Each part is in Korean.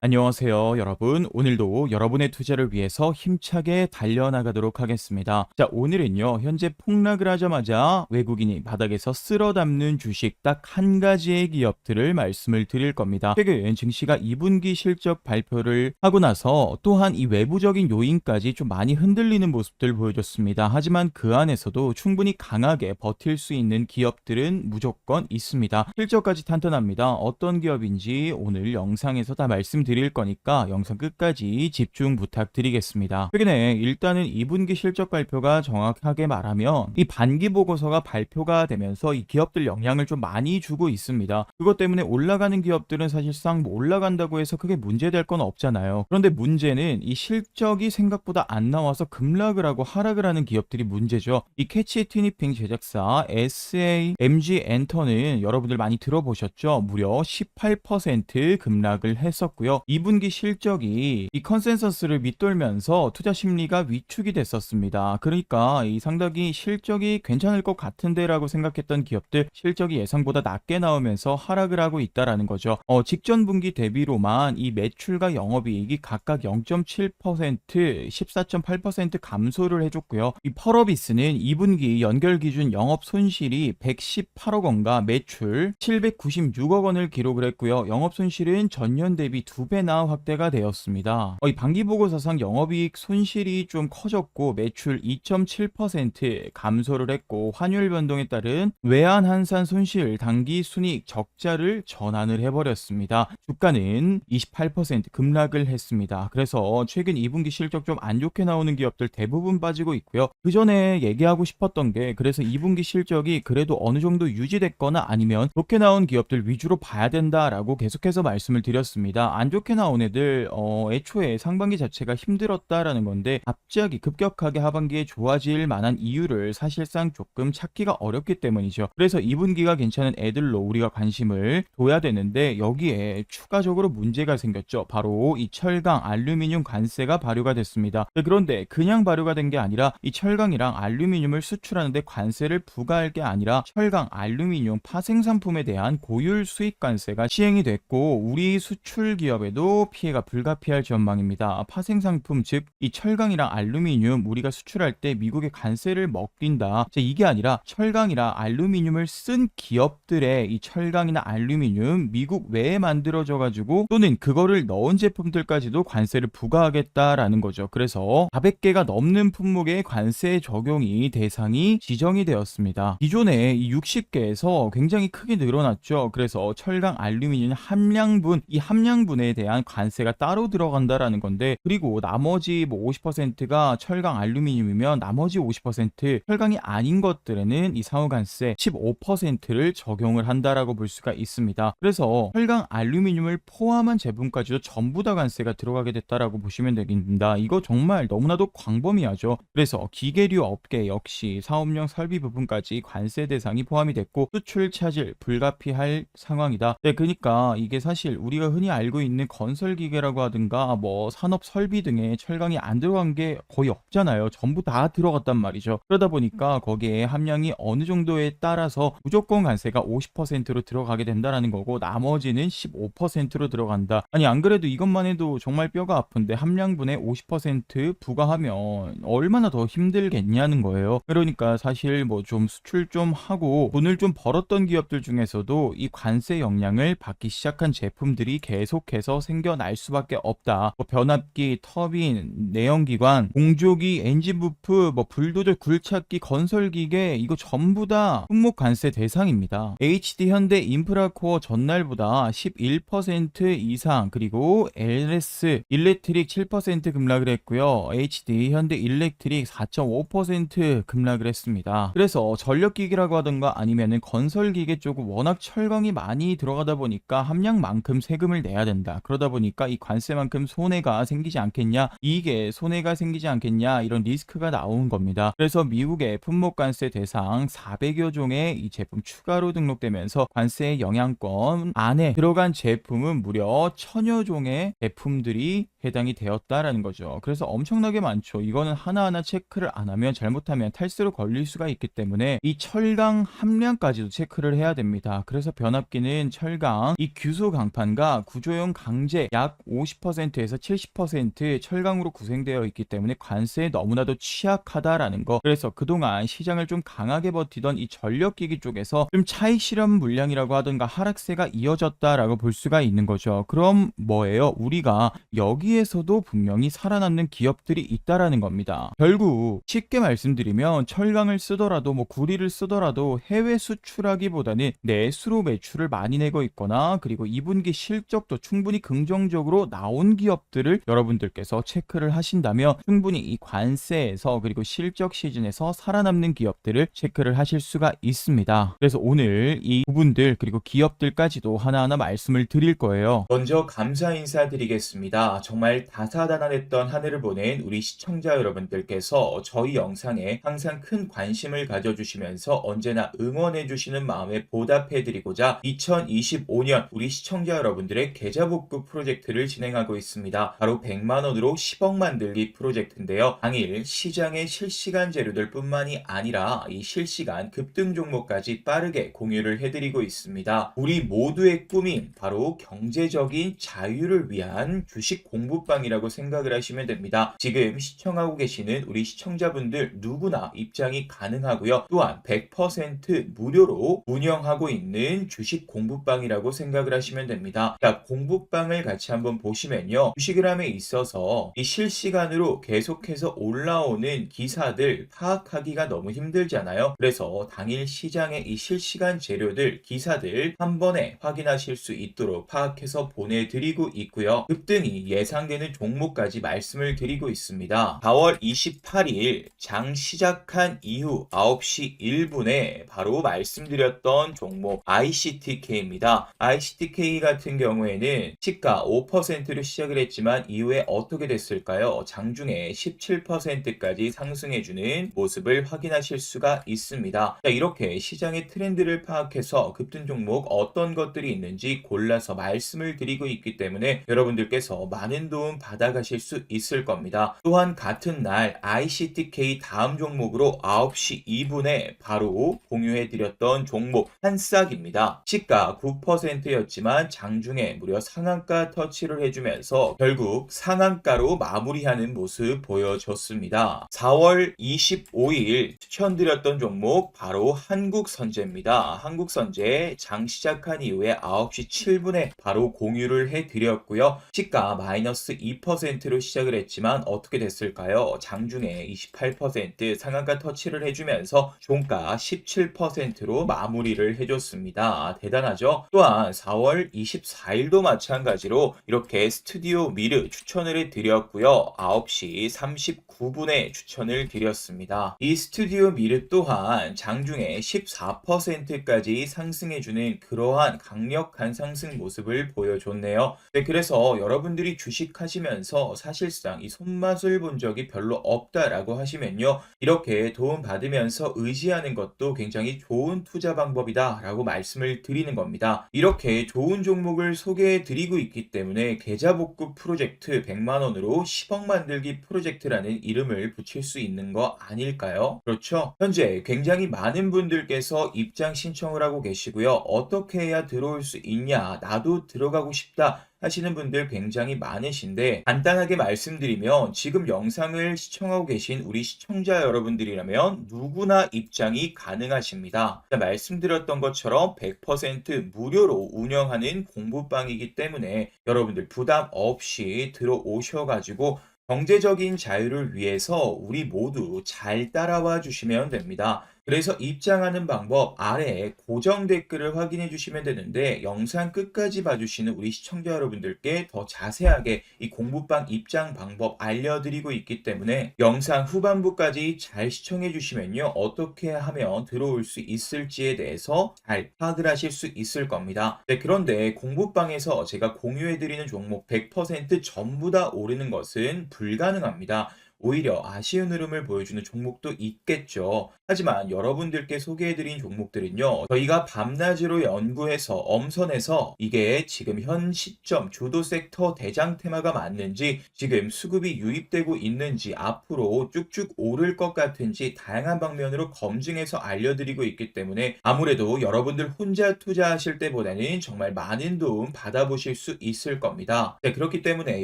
안녕하세요, 여러분. 오늘도 여러분의 투자를 위해서 힘차게 달려나가도록 하겠습니다. 자, 오늘은요, 현재 폭락을 하자마자 외국인이 바닥에서 쓸어 담는 주식 딱 한 가지의 기업들을 말씀을 드릴 겁니다. 최근 증시가 2분기 실적 발표를 하고 나서 또한 이 외부적인 요인까지 좀 많이 흔들리는 모습들 보여줬습니다. 하지만 그 안에서도 충분히 강하게 버틸 수 있는 기업들은 무조건 있습니다. 실적까지 탄탄합니다. 어떤 기업인지 오늘 영상에서 다 말씀드릴 거니까 영상 끝까지 집중 부탁드리겠습니다. 최근에 일단은 2분기 실적 발표가 정확하게 말하면 이 반기 보고서가 발표가 되면서 이 기업들 영향을 좀 많이 주고 있습니다. 그것 때문에 올라가는 기업들은 사실상 뭐 올라간다고 해서 크게 문제될 건 없잖아요. 그런데 문제는 이 실적이 생각보다 안 나와서 급락을 하고 하락을 하는 기업들이 문제죠. 이 캐치 티니핑 제작사 SAMG 엔터는 여러분들 많이 들어보셨죠? 무려 18% 급락을 했었고요. 2분기 실적이 이 컨센서스를 밑돌면서 투자 심리가 위축이 됐었습니다. 그러니까 이 상당히 실적이 괜찮을 것 같은데라고 생각했던 기업들 실적이 예상보다 낮게 나오면서 하락을 하고 있다라는 거죠. 직전 분기 대비로만 이 매출과 영업이익이 각각 0.7%, 14.8% 감소를 해줬고요. 이 펄어비스는 2분기 연결 기준 영업 손실이 118억 원과 매출 796억 원을 기록을 했고요. 영업 손실은 전년 대비 2배나 확대가 되었습니다. 이 반기 보고서상 영업이익 손실이 좀 커졌고 매출 2.7% 감소를 했고 환율 변동에 따른 외환 환산 손실 당기 순이익 적자를 전환을 해버렸습니다. 주가는 28% 급락을 했습니다. 그래서 최근 2분기 실적 좀 안 좋게 나오는 기업들 대부분 빠지고 있고요. 그 전에 얘기하고 싶었던 게 그래서 2분기 실적이 그래도 어느 정도 유지됐거나 아니면 좋게 나온 기업들 위주로 봐야 된다라고 계속해서 말씀을 드렸습니다. 안 좋게 나온 애들 애초에 상반기 자체가 힘들었다라는 건데 갑자기 급격하게 하반기에 좋아질 만한 이유를 사실상 조금 찾기가 어렵기 때문이죠. 그래서 2분기가 괜찮은 애들로 우리가 관심을 둬야 되는데 여기에 추가적으로 문제가 생겼죠. 바로 이 철강, 알루미늄 관세가 발효가 됐습니다. 그런데 그냥 발효가 된 게 아니라 이 철강이랑 알루미늄을 수출하는데 관세를 부과할 게 아니라 철강, 알루미늄 파생 상품에 대한 고율 수입 관세가 시행이 됐고 우리 수출 기업에도 피해가 불가피할 전망입니다. 파생 상품 즉 이 철강이랑 알루미늄 우리가 수출할 때 미국의 관세를 먹긴다. 이게 아니라 철강이랑 알루미늄을 쓴 기업들의 이 철강이나 알루미늄 미국 외에 만들어져 가지고 또는 그거를 넣은 제품들까지도 관세를 부과하겠다라는 거죠. 그래서 400개가 넘는 품목의 관세 적용이 대상이 지정이 되었습니다. 기존에 이 60개에서 굉장히 크게 늘어났죠. 그래서 철강, 알루미늄 함량분, 이 함량분에 대한 관세가 따로 들어간다라는 건데 그리고 나머지 뭐 50%가 철강, 알루미늄이면 나머지 50% 철강이 아닌 것들에는 이 상호관세 15%를 적용을 한다라고 볼 수가 있습니다. 그래서 철강, 알루미늄을 포함한 제품까지도 전부 다 관세가 들어가게 됐다라고 보시면 되겠습니다. 이거 정말 너무나도 광범위하죠. 그래서 기계류 업계 역시 사업용 설비 부분까지 관세 대상이 포함이 됐고 수출 차질 불가피할 상황이다. 네, 그러니까 이게 사실 우리가 흔히 알고 있는 건설 기계라고 하든가 뭐 산업 설비 등에 철강이 안 들어간 게 거의 없잖아요. 전부 다 들어갔단 말이죠. 그러다 보니까 거기에 함량이 어느 정도에 따라서 무조건 관세가 50%로 들어가게 된다라는 거고 나머지는 15%로 들어간다. 아니 안 그래도 이것만 해도 정말 뼈가 아픈데 함량분의 50% 부과하면 얼마나 더 힘들겠냐는 거예요. 그러니까 사실 뭐 좀 수출 좀 하고 돈을 좀 벌었던 기업들 중에서도 이 관세 영향을 받기 시작한 제품들이 계속해서 생겨날 수밖에 없다. 뭐 변압기, 터빈, 내연기관, 공조기, 엔진 부프, 뭐 불도저, 굴착기, 건설기계 이거 전부 다 품목 관세 대상입니다. HD 현대 인프라코어 전날보다 11% 이상 그리고 LS 일렉트릭 7% 급락을 했고요. HD 현대 일렉트릭 4.5% 급락을 했습니다. 그래서 전력기기라고 하던가 아니면은 건설기계 쪽은 워낙 철강이 많이 들어가다 보니까 함량만큼 세금을 내야 된다. 그러다 보니까 이 관세만큼 손해가 생기지 않겠냐, 이게 손해가 생기지 않겠냐 이런 리스크가 나온 겁니다. 그래서 미국의 품목관세 대상 400여 종의 이 제품 추가로 등록되면서 관세의 영향권 안에 들어간 제품은 무려 1000여 종의 제품들이 해당이 되었다라는 거죠. 그래서 엄청나게 많죠. 이거는 하나하나 체크를 안 하면 잘못하면 탈세로 걸릴 수가 있기 때문에 이 철강 함량까지도 체크를 해야 됩니다. 그래서 변압기는 철강, 이 규소 강판과 구조용 강제 약 50%에서 70% 철강으로 구성되어 있기 때문에 관세에 너무나도 취약하다라는 거. 그래서 그동안 시장을 좀 강하게 버티던 이 전력기기 쪽에서 좀 차익 실현 물량이라고 하던가 하락세가 이어졌다라고 볼 수가 있는 거죠. 그럼 뭐예요? 우리가 여기에서도 분명히 살아남는 기업들이 있다라는 겁니다. 결국 쉽게 말씀드리면 철강을 쓰더라도 구리를 쓰더라도 해외 수출하기보다는 내수로 매출을 많이 내고 있거나 그리고 2분기 실적도 충분히 긍정적으로 나온 기업들을 여러분들께서 체크를 하신다면 충분히 이 관세에서 그리고 실적 시즌에서 살아남는 기업들을 체크를 하실 수가 있습니다. 그래서 오늘 이 부분들 그리고 기업들까지도 하나하나 말씀을 드릴 거예요. 먼저 감사 인사드리겠습니다. 정말 다사다난했던 한 해를 보낸 우리 시청자 여러분들께서 저희 영상에 항상 큰 관심을 가져주시면서 언제나 응원해주시는 마음에 보답해드리고자 2025년 우리 시청자 여러분들의 계좌복구 프로젝트를 진행하고 있습니다. 바로 100만원으로 10억 만들기 프로젝트인데요. 당일 시장의 실시간 재료들 뿐만이 아니라 이 실시간 급등 종목까지 빠르게 공유를 해드리고 있습니다. 우리 모두의 꿈인 바로 경제적인 자유를 위한 주식 공부방이라고 생각을 하시면 됩니다. 지금 시청하고 계시는 우리 시청자분들 누구나 입장이 가능하고요. 또한 100% 무료로 운영하고 있는 주식 공부방이라고 생각을 하시면 됩니다. 자, 공부방을 같이 한번 보시면요. 주식을 함에 있어서 이 실시간으로 계속해서 올라오는 기사들 파악하기가 너무 힘들잖아요. 그래서 당일 시장의 이 실시간 재료들, 기사들 한 번에 확인하실 수 있도록 파악해서 보내드리고 있고요. 급등이 예상되는 종목까지 말씀을 드리고 있습니다. 4월 28일 장 시작한 이후 9시 1분에 바로 말씀드렸던 종목 ICTK입니다. ICTK 같은 경우에는 시가 5%로 시작을 했지만 이후에 어떻게 됐을까요? 장중에 17%까지 상승해주는 모습을 확인하실 수가 있습니다. 자, 이렇게 시장의 트렌드를 파악해서 급등 종목 어떤 것들이 있는지 골라서 말씀을 드리고 있기 때문에 여러분들께서 많은 도움 받아가실 수 있을 겁니다. 또한 같은 날 ICTK 다음 종목으로 9시 2분에 바로 공유해드렸던 종목 한싹입니다. 시가 9%였지만 장중에 무려 상한가 터치를 해주면서 결국 상한가로 마무리하는 모습 보여줬습니다. 4월 25일 추천드렸던 종목 바로 한국선제입니다. 한국선제 장 시작한 이후에 9시 7분에 바로 공유를 해드렸고요. 시가 마이너스 2%로 시작을 했지만 어떻게 됐을까요? 장중에 28% 상한가 터치를 해주면서 종가 17%로 마무리를 해줬습니다. 대단하죠? 또한 4월 24일도 마찬가지로 이렇게 스튜디오 미르 추천을 해드렸고요. 9시 39분에 추천을 드렸습니다. 이 스튜디오 미르 또한 장중에 14%까지 상승해주는 그러한 강력한 상승 모습을 보여줬네요. 네, 그래서 여러분들이 주식하시면서 사실상 이 손맛을 본 적이 별로 없다라고 하시면요. 이렇게 도움받으면서 의지하는 것도 굉장히 좋은 투자 방법이다 라고 말씀을 드리는 겁니다. 이렇게 좋은 종목을 소개해 드리고 있기 때문에 계좌복구 프로젝트 100만원으로 10억 만들기 프로젝트라는 이름을 붙일 수 있는 거 아닐까요? 그렇죠? 현재 굉장히 많은 분들께서 입장 신청을 하고 계시고요. 어떻게 해야 들어올 수 있냐? 나도 들어가고 싶다. 하시는 분들 굉장히 많으신데 간단하게 말씀드리면 지금 영상을 시청하고 계신 우리 시청자 여러분들이라면 누구나 입장이 가능하십니다. 말씀드렸던 것처럼 100% 무료로 운영하는 공부방이기 때문에 여러분들 부담 없이 들어오셔가지고 경제적인 자유를 위해서 우리 모두 잘 따라와 주시면 됩니다. 그래서 입장하는 방법 아래에 고정 댓글을 확인해 주시면 되는데 영상 끝까지 봐주시는 우리 시청자 여러분들께 더 자세하게 이 공부방 입장 방법 알려드리고 있기 때문에 영상 후반부까지 잘 시청해 주시면요. 어떻게 하면 들어올 수 있을지에 대해서 잘 파악을 하실 수 있을 겁니다. 네, 그런데 공부방에서 제가 공유해 드리는 종목 100% 전부 다 오르는 것은 불가능합니다. 오히려 아쉬운 흐름을 보여주는 종목도 있겠죠. 하지만 여러분들께 소개해드린 종목들은요, 저희가 밤낮으로 연구해서 엄선해서 이게 지금 현 시점 주도 섹터 대장 테마가 맞는지, 지금 수급이 유입되고 있는지, 앞으로 쭉쭉 오를 것 같은지 다양한 방면으로 검증해서 알려드리고 있기 때문에 아무래도 여러분들 혼자 투자하실 때보다는 정말 많은 도움 받아보실 수 있을 겁니다. 네, 그렇기 때문에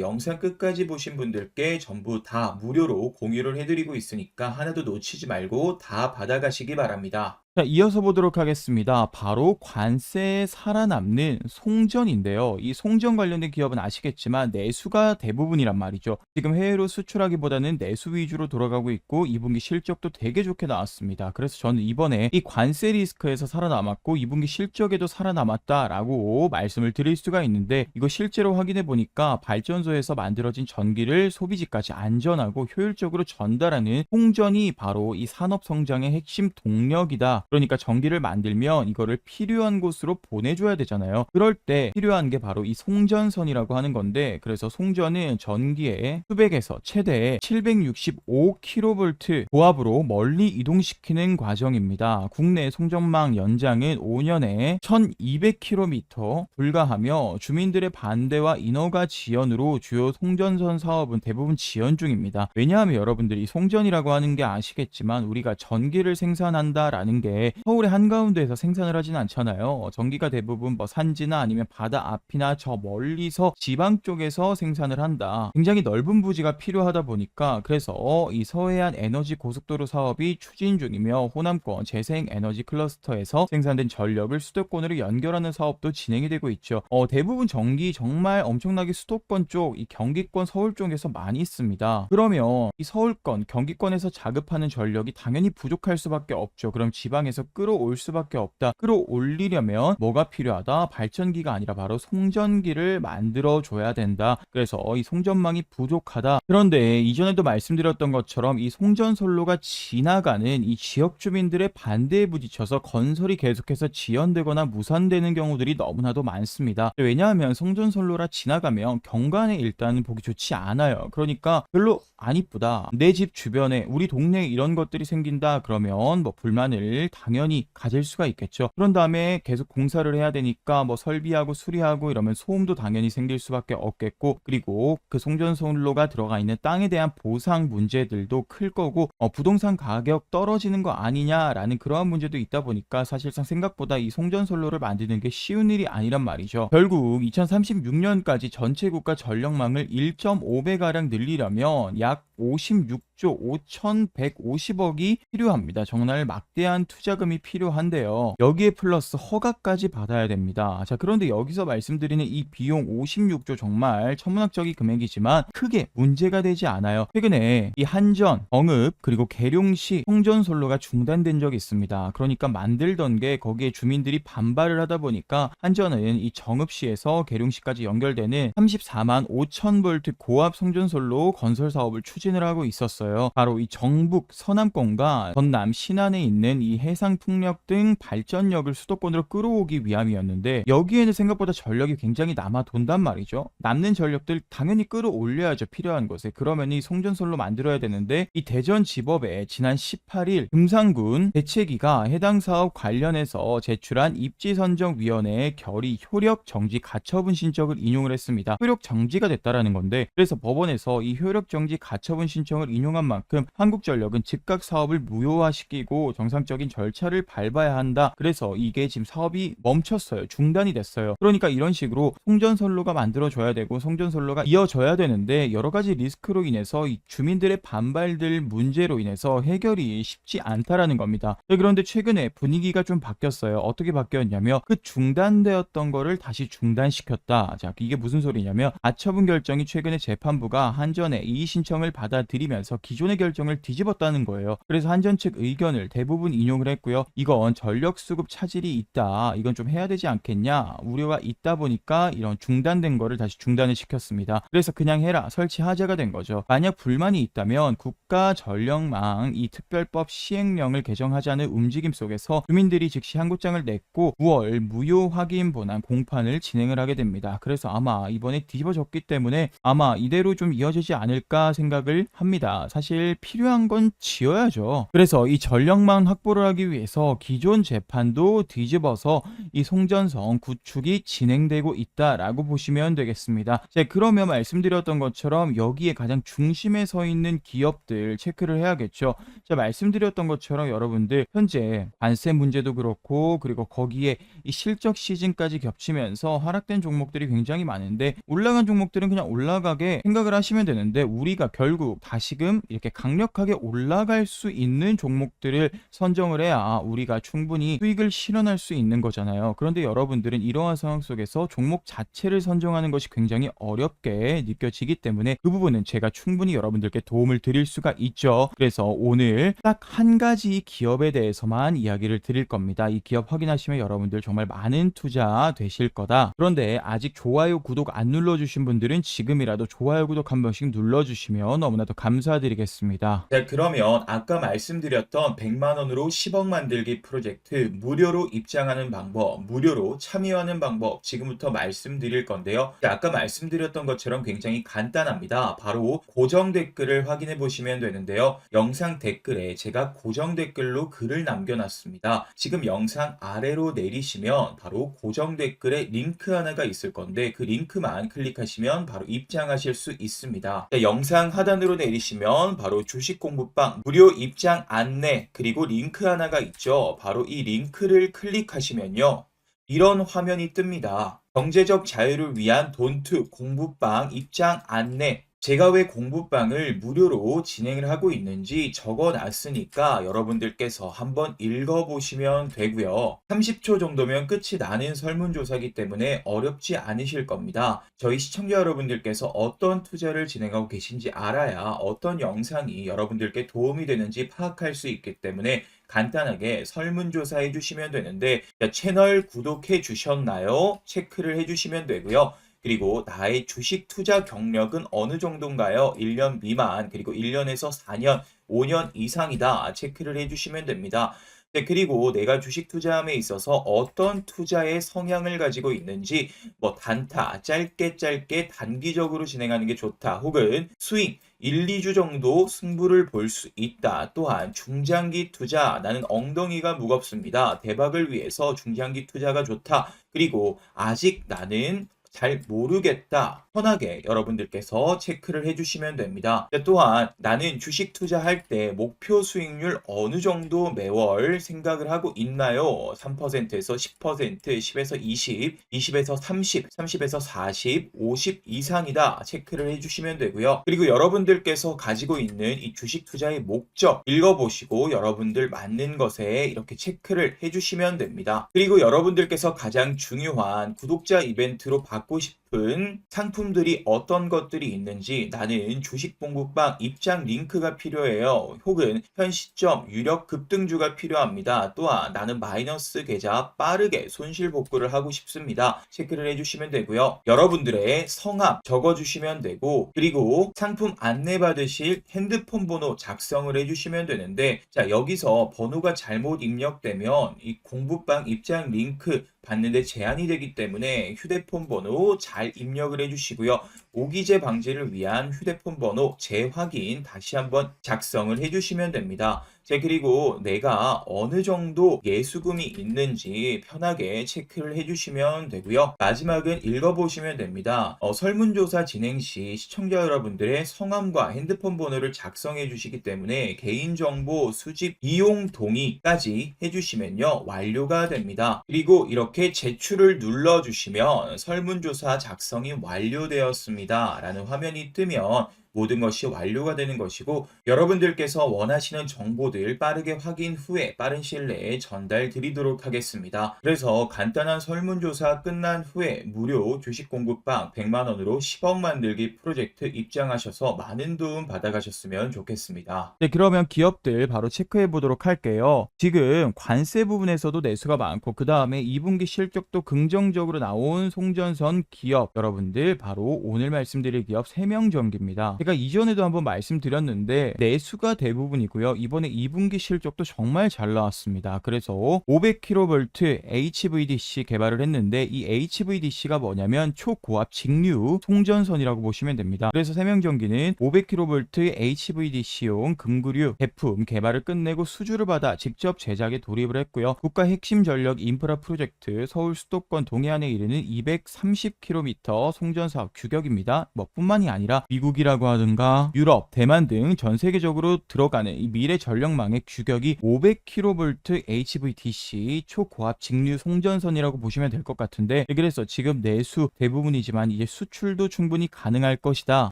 영상 끝까지 보신 분들께 전부 다 무료로 공유를 해드리고 있으니까 하나도 놓치지 말고 다 받아가시기 바랍니다. 자, 이어서 보도록 하겠습니다. 바로 관세에 살아남는 송전인데요. 이 송전 관련된 기업은 아시겠지만 내수가 대부분이란 말이죠. 지금 해외로 수출하기보다는 내수 위주로 돌아가고 있고 2분기 실적도 되게 좋게 나왔습니다. 그래서 저는 이번에 이 관세 리스크에서 살아남았고 2분기 실적에도 살아남았다라고 말씀을 드릴 수가 있는데, 이거 실제로 확인해 보니까 발전소에서 만들어진 전기를 소비지까지 안전하고 효율적으로 전달하는 송전이 바로 이 산업 성장의 핵심 동력이다. 그러니까 전기를 만들면 이거를 필요한 곳으로 보내줘야 되잖아요. 그럴 때 필요한 게 바로 이 송전선이라고 하는 건데, 그래서 송전은 전기의 수백에서 최대 765kV 고압으로 멀리 이동시키는 과정입니다. 국내 송전망 연장은 5년에 1200km 불가하며 주민들의 반대와 인허가 지연으로 주요 송전선 사업은 대부분 지연 중입니다. 왜냐하면 여러분들이 송전이라고 하는 게 아시겠지만 우리가 전기를 생산한다라는 게 서울의 한가운데에서 생산을 하진 않잖아요. 전기가 대부분 뭐 산지나 아니면 바다 앞이나 저 멀리서 지방 쪽에서 생산을 한다. 굉장히 넓은 부지가 필요하다 보니까 그래서 이 서해안 에너지 고속도로 사업이 추진 중이며 호남권 재생에너지 클러스터에서 생산된 전력을 수도권으로 연결하는 사업도 진행이 되고 있죠. 대부분 전기 정말 엄청나게 수도권 쪽, 이 경기권 서울 쪽에서 많이 있습니다. 그러면 이 서울권 경기권에서 자급하는 전력이 당연히 부족할 수밖에 없죠. 그럼 지방에서 끌어올 수밖에 없다. 끌어올리려면 뭐가 필요하다? 발전기가 아니라 바로 송전기를 만들어 줘야 된다. 그래서 이 송전망이 부족하다. 그런데 이전에도 말씀드렸던 것처럼 이 송전선로가 지나가는 이 지역 주민들의 반대에 부딪혀서 건설이 계속해서 지연되거나 무산되는 경우들이 너무나도 많습니다. 왜냐하면 송전선로라 지나가면 경관에 일단 보기 좋지 않아요. 그러니까 별로 안 이쁘다. 내 집 주변에 우리 동네에 이런 것들이 생긴다. 그러면 뭐 불만을 당연히 가질 수가 있겠죠. 그런 다음에 계속 공사를 해야 되니까 뭐 설비하고 수리하고 이러면 소음도 당연히 생길 수밖에 없겠고, 그리고 그 송전선로가 들어가 있는 땅에 대한 보상 문제들도 클 거고, 부동산 가격 떨어지는 거 아니냐라는 그러한 문제도 있다 보니까 사실상 생각보다 이 송전선로를 만드는 게 쉬운 일이 아니란 말이죠. 결국 2036년까지 전체 국가 전력망을 1.5배가량 늘리려면 약 56조 5,150억이 필요합니다. 정말 막대한 투자금이 필요한데요. 여기에 플러스 허가까지 받아야 됩니다. 자, 그런데 여기서 말씀드리는 이 비용 56조 정말 천문학적인 금액이지만 크게 문제가 되지 않아요. 최근에 이 한전, 정읍, 그리고 계룡시 송전선로가 중단된 적이 있습니다. 그러니까 만들던 게 거기에 주민들이 반발을 하다 보니까 한전은 이 정읍시에서 계룡시까지 연결되는 34만 5천 볼트 고압 송전선로 건설 사업을 추진을 하고 있었어요. 바로 이 정북 서남권과 전남 신안에 있는 이 해상풍력 등 발전력을 수도권으로 끌어오기 위함이었는데, 여기에는 생각보다 전력이 굉장히 남아 돈단 말이죠. 남는 전력들 당연히 끌어올려야죠. 필요한 것에. 그러면 이 송전선로 만들어야 되는데, 이 대전지법에 지난 18일 금산군 대책위가 해당 사업 관련해서 제출한 입지선정위원회의 결의 효력 정지 가처분 신청을 인용을 했습니다. 효력 정지가 됐다라는 건데, 그래서 법원에서 이 효력 정지 가처분 신청을 인용한 만큼 한국전력은 즉각 사업을 무효화시키고 정상적인 절차를 밟아야 한다. 그래서 이게 지금 사업이 멈췄어요. 중단이 됐어요. 그러니까 이런 식으로 송전선로가 만들어져야 되고 송전선로가 이어져야 되는데, 여러 가지 리스크로 인해서 이 주민들의 반발들 문제로 인해서 해결이 쉽지 않다라는 겁니다. 그런데 최근에 분위기가 좀 바뀌었어요. 어떻게 바뀌었냐면 그 중단되었던 거를 다시 중단시켰다. 자, 이게 무슨 소리냐면 가처분 결정이 최근에 재판부가 한전의 이의 신청을 받아들이면서 기존의 결정을 뒤집었다는 거예요. 그래서 한전 측 의견을 대부분 인용을 했고요. 이건 전력 수급 차질이 있다. 이건 좀 해야 되지 않겠냐. 우려가 있다 보니까 이런 중단된 거를 다시 중단을 시켰습니다. 그래서 그냥 해라. 설치하자가 된 거죠. 만약 불만이 있다면 국가 전력망 이 특별법 시행령을 개정하자는 움직임 속에서 주민들이 즉시 항고장을 냈고 9월 무효 확인 본안 공판을 진행을 하게 됩니다. 그래서 아마 이번에 뒤집어졌기 때문에 아마 이대로 좀 이어지지 않을까 생각을 합니다. 사실 필요한 건 지어야죠. 그래서 이 전력망 확보를 하기 위해서 기존 재판도 뒤집어서 이 송전선 구축이 진행되고 있다라고 보시면 되겠습니다. 자, 그러면 말씀드렸던 것처럼 여기에 가장 중심에 서 있는 기업들 체크를 해야겠죠. 자, 말씀드렸던 것처럼 여러분들 현재 관세 문제도 그렇고 그리고 거기에 이 실적 시즌까지 겹치면서 하락된 종목들이 굉장히 많은데 올라간 종목들은 그냥 올라가게 생각을 하시면 되는데 우리가 결국 다시금 이렇게 강력하게 올라갈 수 있는 종목들을 선정을 해야 우리가 충분히 수익을 실현할 수 있는 거잖아요. 그런데 여러분들은 이러한 상황 속에서 종목 자체를 선정하는 것이 굉장히 어렵게 느껴지기 때문에 그 부분은 제가 충분히 여러분들께 도움을 드릴 수가 있죠. 그래서 오늘 딱 한 가지 기업에 대해서만 이야기를 드릴 겁니다. 이 기업 확인하시면 여러분들 정말 많은 투자 되실 거다. 그런데 아직 좋아요, 구독 안 눌러주신 분들은 지금이라도 좋아요, 구독 한 번씩 눌러주시면 너무나도 감사드리겠습니다. 자, 그러면 아까 말씀드렸던 100만 원으로 10억 만들기 프로젝트 무료로 입장하는 방법, 무료로 참여하는 방법 지금부터 말씀드릴 건데요. 자, 아까 말씀드렸던 것처럼 굉장히 간단합니다. 바로 고정 댓글을 확인해 보시면 되는데요. 영상 댓글에 제가 고정 댓글로 글을 남겨놨습니다. 지금 영상 아래로 내리시면 바로 고정 댓글에 링크 하나가 있을 건데 그 링크만 클릭하시면 바로 입장하실 수 있습니다. 자, 영상 하단으로 내리시면 바로 주식 공부방 무료 입장 안내 그리고 링크 하나가 있죠. 바로 이 링크를 클릭하시면요. 이런 화면이 뜹니다. 경제적 자유를 위한 돈투 공부방 입장 안내. 제가 왜 공부방을 무료로 진행을 하고 있는지 적어 놨으니까 여러분들께서 한번 읽어보시면 되고요. 30초 정도면 끝이 나는 설문조사이기 때문에 어렵지 않으실 겁니다. 저희 시청자 여러분들께서 어떤 투자를 진행하고 계신지 알아야 어떤 영상이 여러분들께 도움이 되는지 파악할 수 있기 때문에 간단하게 설문조사 해주시면 되는데 채널 구독해 주셨나요? 체크를 해주시면 되고요. 그리고 나의 주식 투자 경력은 어느 정도인가요? 1년 미만, 그리고 1년에서 4년, 5년 이상이다. 체크를 해주시면 됩니다. 네, 그리고 내가 주식 투자함에 있어서 어떤 투자의 성향을 가지고 있는지 뭐 단타, 짧게 단기적으로 진행하는 게 좋다. 혹은 수익 1, 2주 정도 승부를 볼 수 있다. 또한 중장기 투자, 나는 엉덩이가 무겁습니다. 대박을 위해서 중장기 투자가 좋다. 그리고 아직 나는 잘 모르겠다. 편하게 여러분들께서 체크를 해주시면 됩니다. 또한 나는 주식 투자할 때 목표 수익률 어느 정도 매월 생각을 하고 있나요? 3%에서 10%, 10에서 20, 20에서 30, 30에서 40, 50 이상이다. 체크를 해주시면 되고요. 그리고 여러분들께서 가지고 있는 이 주식 투자의 목적 읽어보시고 여러분들 맞는 것에 이렇게 체크를 해주시면 됩니다. 그리고 여러분들께서 가장 중요한 구독자 이벤트로 받고 싶은 상품들이 어떤 것들이 있는지 나는 주식 공부방 입장 링크가 필요해요. 혹은 현 시점 유력 급등주가 필요합니다. 또한 나는 마이너스 계좌 빠르게 손실 복구를 하고 싶습니다. 체크를 해주시면 되고요. 여러분들의 성함 적어주시면 되고 그리고 상품 안내 받으실 핸드폰 번호 작성을 해주시면 되는데 자 여기서 번호가 잘못 입력되면 이 공부방 입장 링크 받는데 제한이 되기 때문에 휴대폰 번호 잘 입력을 해주시고요. 오기재 방지를 위한 휴대폰 번호 재확인 다시 한번 작성을 해주시면 됩니다. 그리고 내가 어느 정도 예수금이 있는지 편하게 체크를 해주시면 되고요. 마지막은 읽어보시면 됩니다. 설문조사 진행 시 시청자 여러분들의 성함과 핸드폰 번호를 작성해 주시기 때문에 개인정보 수집 이용 동의까지 해주시면요. 완료가 됩니다. 그리고 이렇게 제출을 눌러주시면 설문조사 작성이 완료되었습니다. 라는 화면이 뜨면 모든 것이 완료가 되는 것이고 여러분들께서 원하시는 정보들 빠르게 확인 후에 빠른 시일 내에 전달 드리도록 하겠습니다. 그래서 간단한 설문조사 끝난 후에 무료 주식 공부방 100만 원으로 10억 만들기 프로젝트 입장하셔서 많은 도움 받아가셨으면 좋겠습니다. 네, 그러면 기업들 바로 체크해 보도록 할게요. 지금 관세 부분에서도 내수가 많고 그 다음에 2분기 실적도 긍정적으로 나온 송전선 기업 여러분들 바로 오늘 말씀드릴 기업 3명 정기입니다. 제가 이전에도 한번 말씀드렸는데 내수가 대부분이고요. 이번에 2분기 실적도 정말 잘 나왔습니다. 그래서 500kV HVDC 개발을 했는데 이 HVDC가 뭐냐면 초고압 직류 송전선이라고 보시면 됩니다. 그래서 세명전기는 500kV HVDC용 금구류 제품 개발을 끝내고 수주를 받아 직접 제작에 돌입을 했고요. 국가 핵심 전력 인프라 프로젝트 서울 수도권 동해안에 이르는 230km 송전 사업 규격입니다. 뿐만이 아니라 미국이라고 하든가 유럽, 대만 등 전 세계적으로 들어가는 이 미래 전력망의 규격이 500kV HVDC 초고압 직류 송전선이라고 보시면 될 것 같은데, 그래서 지금 내수 대부분이지만 이제 수출도 충분히 가능할 것이다.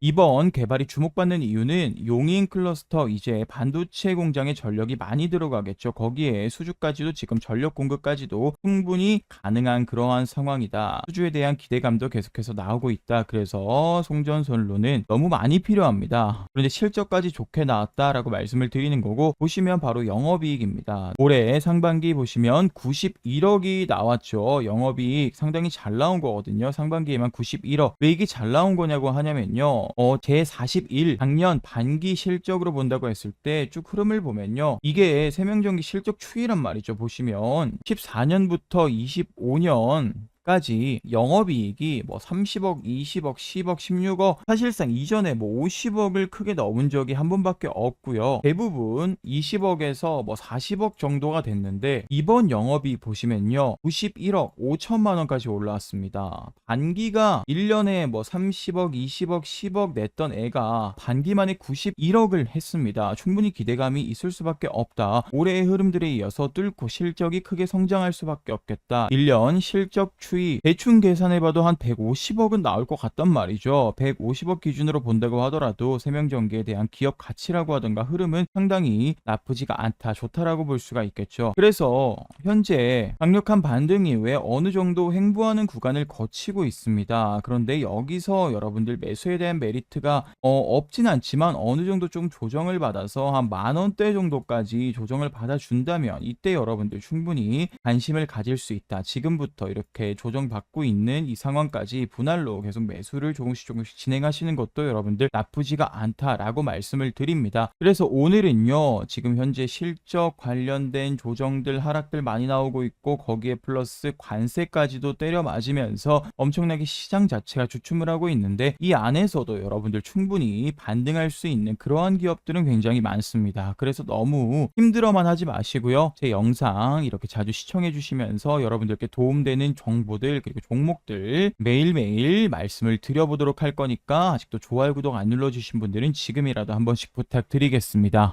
이번 개발이 주목받는 이유는 용인 클러스터 이제 반도체 공장에 전력이 많이 들어가겠죠. 거기에 수주까지도 지금 전력 공급까지도 충분히 가능한 그러한 상황이다. 수주에 대한 기대감도 계속해서 나오고 있다. 그래서 송전선로는 너무 많이 필요합니다. 그런데 실적까지 좋게 나왔다라고 말씀을 드리는 거고, 보시면 바로 영업이익입니다. 올해 상반기 보시면 91억이 나왔죠. 영업이익 상당히 잘 나온 거거든요. 상반기에만 91억. 왜 이게 잘 나온 거냐고 하냐면요. 제41 작년 반기 실적으로 본다고 했을 때 쭉 흐름을 보면요. 이게 세명전기 실적 추이란 말이죠. 보시면 14년부터 25년 까지 영업이익이 30억, 20억, 10억, 16억, 사실상 이전에 50억을 크게 넘은 적이 한 번밖에 없고요. 대부분 20억에서 40억 정도가 됐는데 이번 영업이익 보시면요. 91억 5천만 원까지 올라왔습니다. 반기가 1년에 30억, 20억, 10억 냈던 애가 반기만에 91억을 했습니다. 충분히 기대감이 있을 수밖에 없다. 올해의 흐름들에 이어서 뚫고 실적이 크게 성장할 수밖에 없겠다. 1년 실적 대충 계산해봐도 한 150억은 나올 것 같단 말이죠. 150억 기준으로 본다고 하더라도 세명전기에 대한 기업 가치라고 하던가 흐름은 상당히 나쁘지가 않다, 좋다라고 볼 수가 있겠죠. 그래서 현재 강력한 반등 이후에 어느 정도 횡보하는 구간을 거치고 있습니다. 그런데 여기서 여러분들 매수에 대한 메리트가 없진 않지만 어느 정도 좀 조정을 받아서 한 10,000원대 정도까지 조정을 받아준다면 이때 여러분들 충분히 관심을 가질 수 있다. 지금부터 이렇게 조정받고 있는 이 상황까지 분할로 계속 매수를 조금씩 진행하시는 것도 여러분들 나쁘지가 않다라고 말씀을 드립니다. 그래서 오늘은요, 지금 현재 실적 관련된 조정들 하락들 많이 나오고 있고 거기에 플러스 관세까지도 때려 맞으면서 엄청나게 시장 자체가 주춤을 하고 있는데 이 안에서도 여러분들 충분히 반등할 수 있는 그러한 기업들은 굉장히 많습니다. 그래서 너무 힘들어만 하지 마시고요. 제 영상 이렇게 자주 시청해 주시면서 여러분들께 도움되는 정보들 그리고 종목들 매일매일 말씀을 드려보도록 할 거니까 아직도 좋아요, 구독 안 눌러주신 분들은 지금이라도 한 번씩 부탁드리겠습니다.